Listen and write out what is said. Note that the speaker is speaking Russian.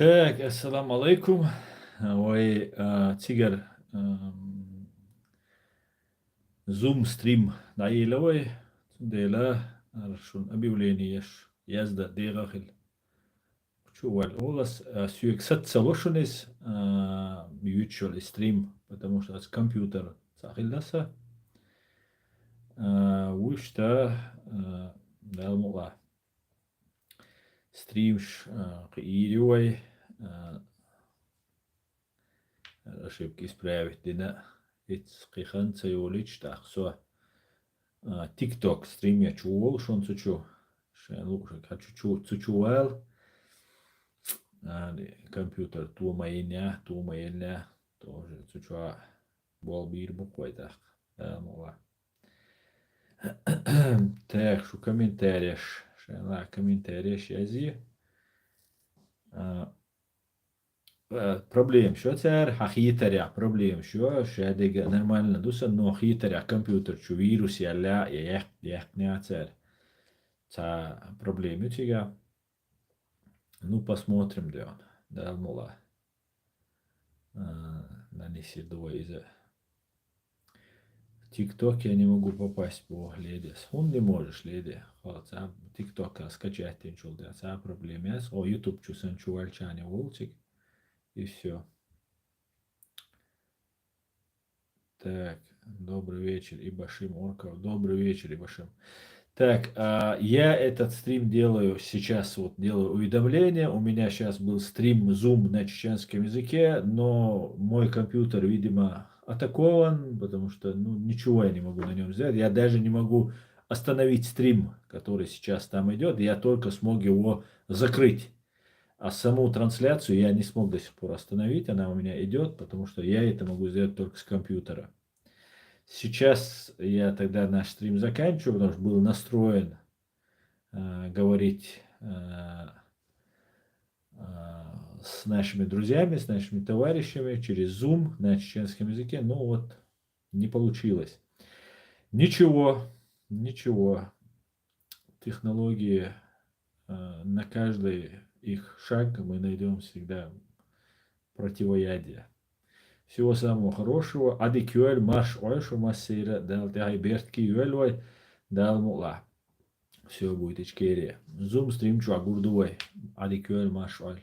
Так, ассаламу алейкум. Ой, тигр, зум стрим наиловой, дела аршун объявление язда дегахил. Чувал, у вас сюексат салошунис virtual стрим, потому что с компьютер сахилласа, вышта далмула стримш киирюй, ошибки исправить, дина, it's кихан цаюлич тахсо. TikTok стрим я чувал, шон цучу, шен лучше хочу цучувал, компьютер тума иня, тоже цучуа бол бир буквой так, мула. Так, шу комментариях, шена комментариях язи. Проблем шо цар хахитаря проблем шо шадега нормально дуса но хитаря компьютер чу вирус яля я не цар ца проблем тига. Ну посмотрим да он да мула нанеси двое из ТикТок я не могу попасть по ледес. Он не можешь леди. Хотя ТикТок скачать ты чул да ца проблем яс. О YouTube чу сан чувальчане волчик. И все. Так, добрый вечер, Ибашим Орков. Добрый вечер, Ибашим. Так, я этот стрим делаю сейчас, вот делаю уведомления. У меня сейчас был стрим Zoom на чеченском языке, но мой компьютер, видимо, атакован, потому что ну, ничего я не могу на нем сделать. Я даже не могу остановить стрим, который сейчас там идет. Я только смог его закрыть. А саму трансляцию я не смог до сих пор остановить, она у меня идет, потому что я это могу сделать только с компьютера. Сейчас я тогда наш стрим заканчиваю, потому что был настроен говорить с нашими друзьями, с нашими товарищами через Zoom на чеченском языке, но вот не получилось. Ничего, ничего. Технологии на каждый их шаг мы найдем всегда противоядие. Всего самого хорошего. Ади кюэль маш ойшу массира дал тяхай бертки юэль дал мула. Все будет ичкере. Зум стрим чуа гурдувай. Ади кюэль маш оль.